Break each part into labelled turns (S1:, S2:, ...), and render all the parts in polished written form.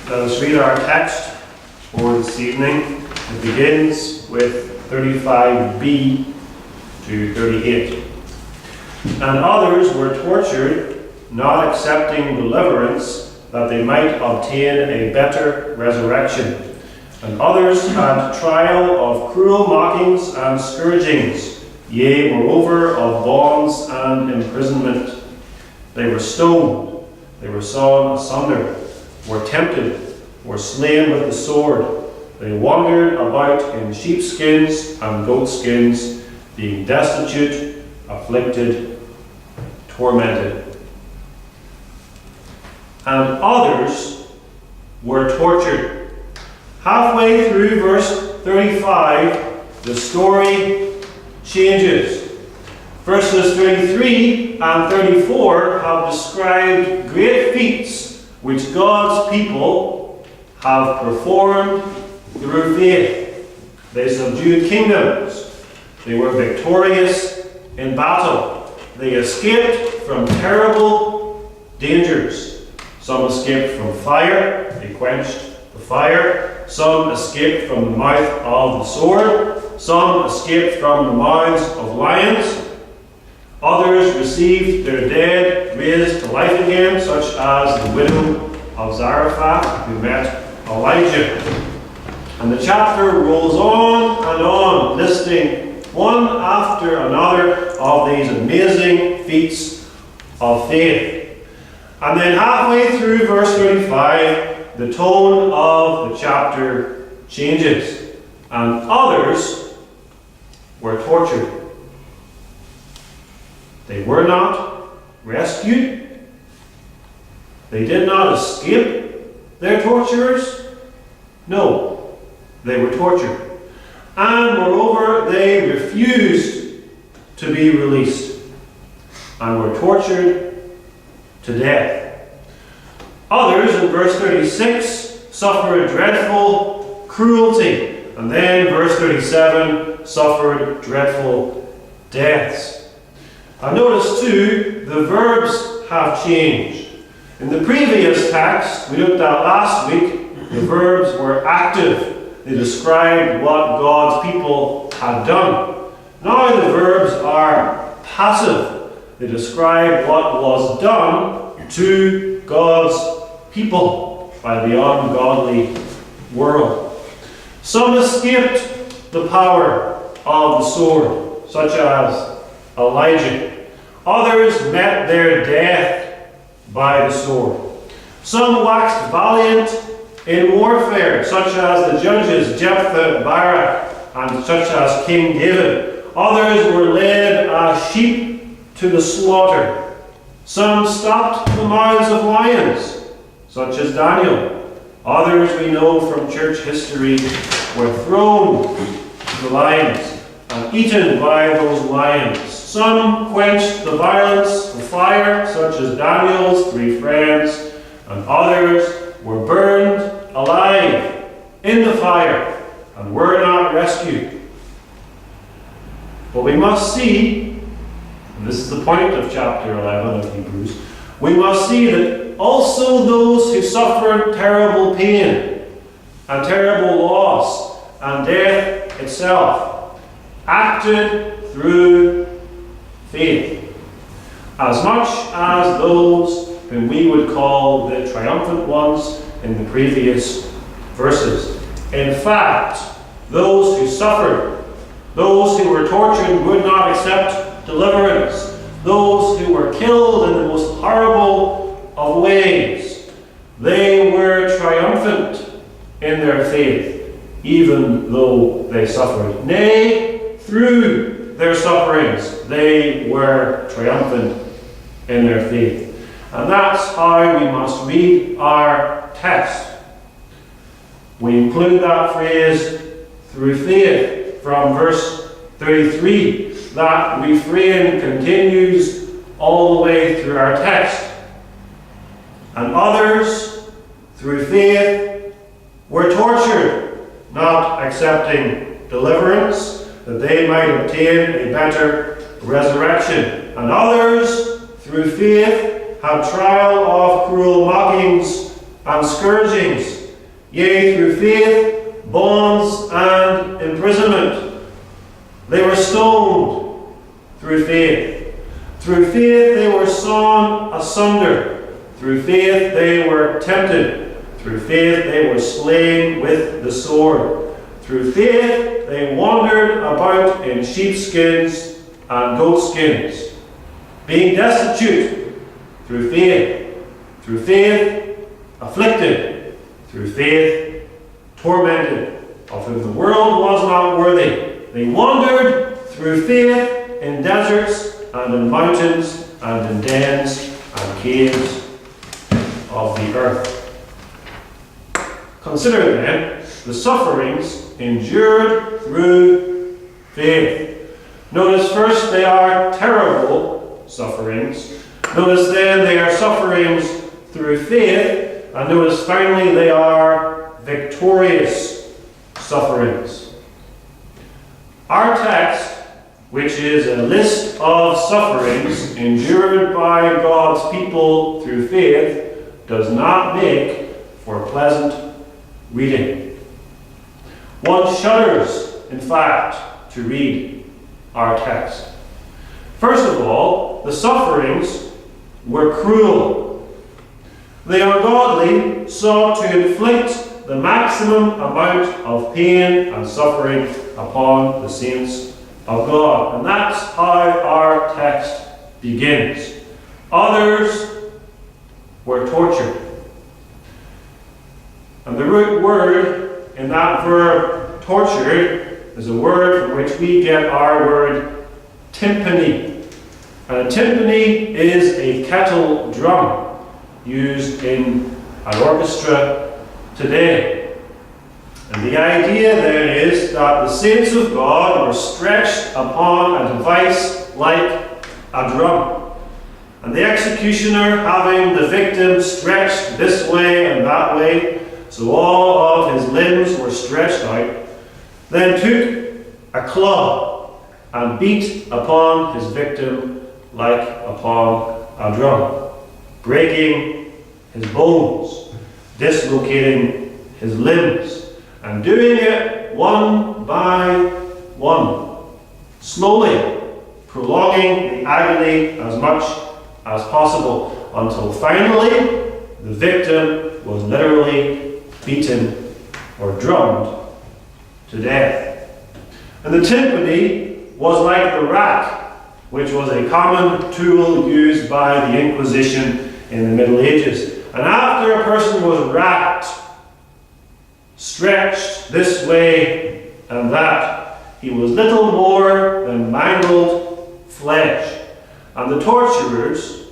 S1: Let us read our text for this evening. It begins with 35b to 38. And others were tortured, not accepting deliverance, that they might obtain a better resurrection. And others had trial of cruel mockings and scourgings, yea, moreover, of bonds and imprisonment. They were stoned, they were sawn asunder, were tempted, were slain with the sword. They wandered about in sheepskins and goatskins, being destitute, afflicted, tormented. And others were tortured. Halfway through verse 35, the story changes. Verses 33 and 34 have described great feats which God's people have performed through faith. They subdued kingdoms. They were victorious in battle. They escaped from terrible dangers. Some escaped from fire. They quenched the fire. Some escaped from the mouth of the sword. Some escaped from the mouths of lions. Others received their dead raised to life again, such as the widow of Zarephath who met Elijah. And the chapter rolls on, listing one after another of these amazing feats of faith. And then halfway through verse 35, the tone of the chapter changes. And others were tortured. They were not rescued. They did not escape their torturers. No, they were tortured. And moreover, they refused to be released and were tortured to death. Others, in verse 36, suffered dreadful cruelty. And then, verse 37, suffered dreadful deaths. I notice too, the verbs have changed. In the previous text we looked at last week, the verbs were active. They described what God's people had done. Now the verbs are passive. They describe what was done to God's people by the ungodly world. Some escaped the power of the sword, such as Elijah. Others met their death by the sword. Some waxed valiant in warfare, such as the judges Jephthah, Barak, and such as King David. Others were led as sheep to the slaughter. Some stopped the mouths of lions, such as Daniel. Others, we know from church history, were thrown to the lions and eaten by those lions. Some quenched the violence of fire, such as Daniel's 3 friends, and others were burned alive in the fire and were not rescued. But we must see, and this is the point of chapter 11 of Hebrews, we must see that also those who suffered terrible pain and terrible loss and death itself acted through faith, as much as those whom we would call the triumphant ones in the previous verses. In fact, those who suffered, those who were tortured, would not accept deliverance, those who were killed in the most horrible of ways, they were triumphant in their faith, even though they suffered. Nay, through their sufferings, they were triumphant in their faith. And that's how we must read our text. We include that phrase, through faith, from verse 33. That refrain continues all the way through our text. And others, through faith, were tortured, not accepting deliverance, that they might obtain a better resurrection. And others, through faith, had trial of cruel mockings and scourgings, yea, through faith, bonds and imprisonment. They were stoned through faith. Through faith they were sawn asunder. Through faith they were tempted. Through faith they were slain with the sword. Through faith they wandered about in sheepskins and goatskins, being destitute. Through faith afflicted. Through faith tormented, of whom the world was not worthy. They wandered through faith in deserts and in mountains and in dens and caves of the earth. Consider then the sufferings endured through faith. Notice first they are terrible sufferings. Notice then they are sufferings through faith. And notice finally they are victorious sufferings. Our text, which is a list of sufferings endured by God's people through faith, does not make for pleasant reading. One shudders, in fact, to read our text. First of all, the sufferings were cruel. The ungodly sought to inflict the maximum amount of pain and suffering upon the saints of God. And that's how our text begins. Others were tortured. And the root word in that verb tortured is a word from which we get our word timpani. And a timpani is a kettle drum used in an orchestra today. And the idea then is that the saints of God were stretched upon a device like a drum. And the executioner, having the victim stretched this way and that way, so all of his limbs were stretched out, then took a club and beat upon his victim like upon a drum, breaking his bones, dislocating his limbs, and doing it one by one, slowly, prolonging the agony as much as possible, until finally the victim was literally beaten or drummed to death. And the timpani was like the rack, which was a common tool used by the Inquisition in the Middle Ages. And after a person was racked, stretched this way and that, he was little more than mangled flesh. And the torturers,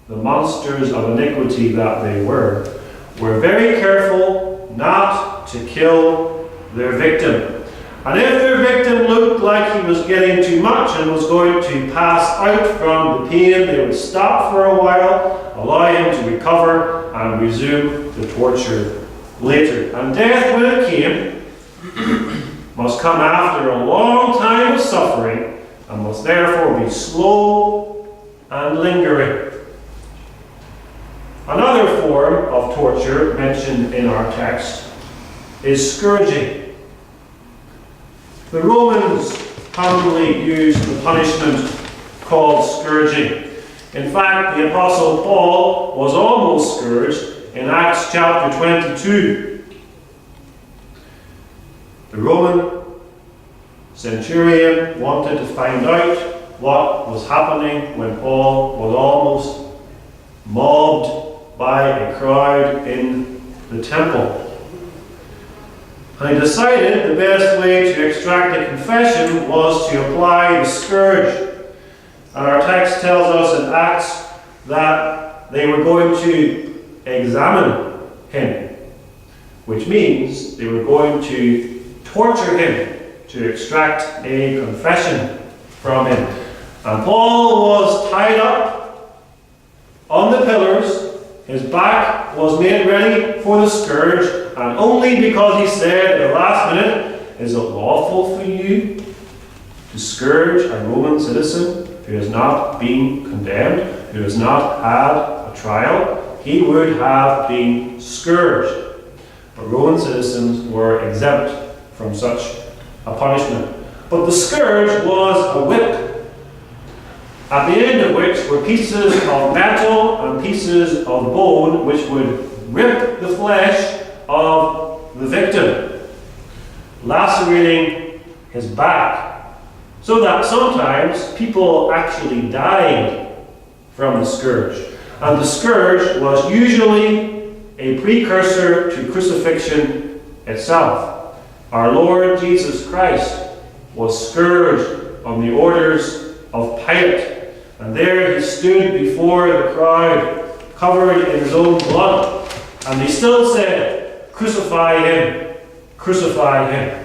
S1: the monsters of iniquity that they were very careful not to kill their victim. And if their victim looked like he was getting too much and was going to pass out from the pain, they would stop for a while, allow him to recover, and resume the torture later. And death, when it came, must come after a long time of suffering, and must therefore be slow and lingering. Another form of torture mentioned in our text is scourging. The Romans commonly used the punishment called scourging. In fact, the Apostle Paul was almost scourged in Acts chapter 22. The Roman centurion wanted to find out what was happening when Paul was almost mobbed by a crowd in the temple. And he decided the best way to extract a confession was to apply the scourge. And our text tells us in Acts that they were going to examine him, which means they were going to torture him to extract a confession from him. And Paul was tied up on the pillars. His back was made ready for the scourge, and only because he said at the last minute, "Is it lawful for you to scourge a Roman citizen who has not been condemned, who has not had a trial?" He would have been scourged. but Roman citizens were exempt from such a punishment. But the scourge was a whip, at the end of which were pieces of metal and pieces of bone which would rip the flesh of the victim, lacerating his back, so that sometimes people actually died from the scourge. And the scourge was usually a precursor to crucifixion itself. Our Lord Jesus Christ was scourged on the orders of Pilate, and there he stood before the crowd, covered in his own blood, and he still said, "Crucify him, crucify him."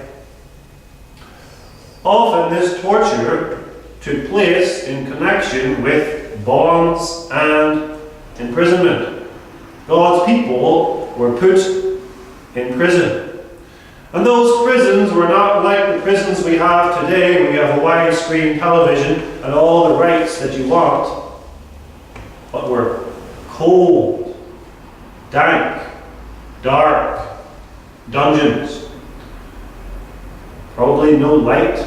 S1: Often this torture took place in connection with bonds and imprisonment. God's people were put in prison. And those prisons were not like the prisons we have today. We have a widescreen television and all the rights that you want, but were cold, dank, dark dungeons. Probably no light.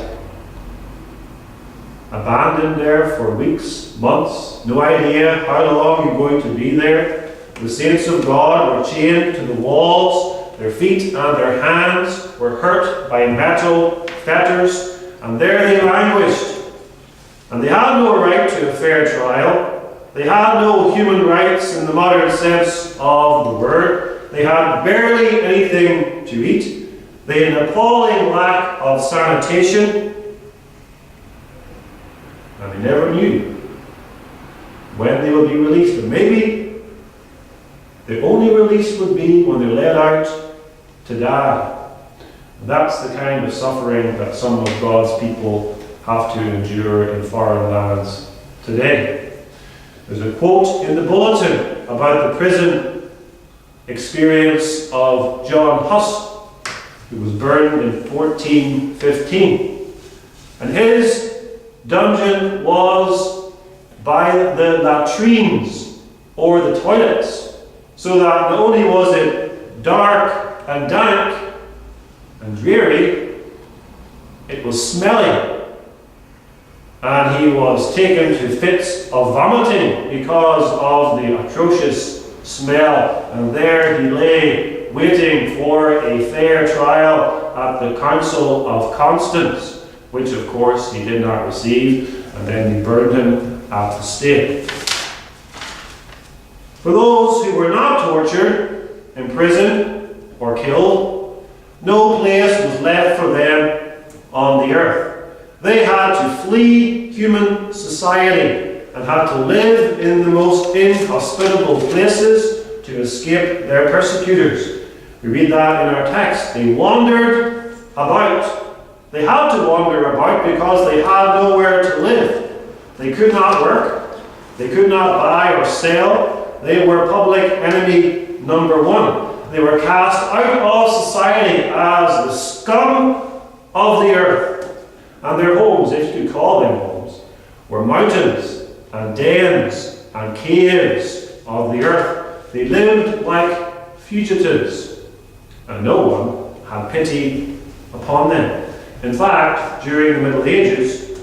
S1: Abandoned there for weeks, months, no idea how long you're going to be there. The saints of God were chained to the walls. Their feet and their hands were hurt by metal fetters, and there they languished. And they had no right to a fair trial. They had no human rights in the modern sense of the word. They had barely anything to eat. They had an appalling lack of sanitation. And they never knew when they would be released. And maybe the only release would be when they're let out to die. And that's the kind of suffering that some of God's people have to endure in foreign lands today. There's a quote in the bulletin about the prison experience of John Huss, who was burned in 1415. And his dungeon was by the latrines, or the toilets, so that not only was it dark and dank and dreary, it was smelly. And he was taken to fits of vomiting because of the atrocious smell. And there he lay, waiting for a fair trial at the Council of Constance, which of course he did not receive, and then they burned him at the stake. For those who were not tortured, imprisoned, or killed, no place was left for them on the earth. They had to flee human society and had to live in the most inhospitable places to escape their persecutors. We read that in our text. They wandered about. They had to wander about because they had nowhere to live. They could not work. They could not buy or sell. They were public enemy number one. They were cast out of society as the scum of the earth. And their homes, if you could call them homes, were mountains and dens and caves of the earth. They lived like fugitives, and no one had pity upon them. In fact, during the Middle Ages,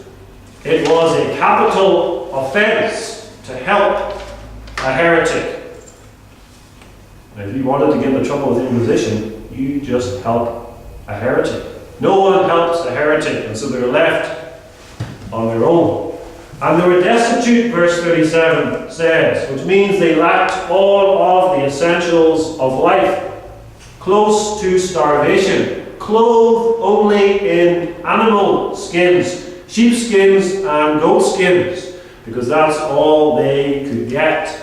S1: it was a capital offense to help a heretic. And if you wanted to get in trouble with the Inquisition, you just help a heretic. No one helps a heretic, and so they're left on their own. And they were destitute, verse 37 says, which means they lacked all of the essentials of life, close to starvation, clothed only in animal skins, sheep skins and goat skins, because that's all they could get.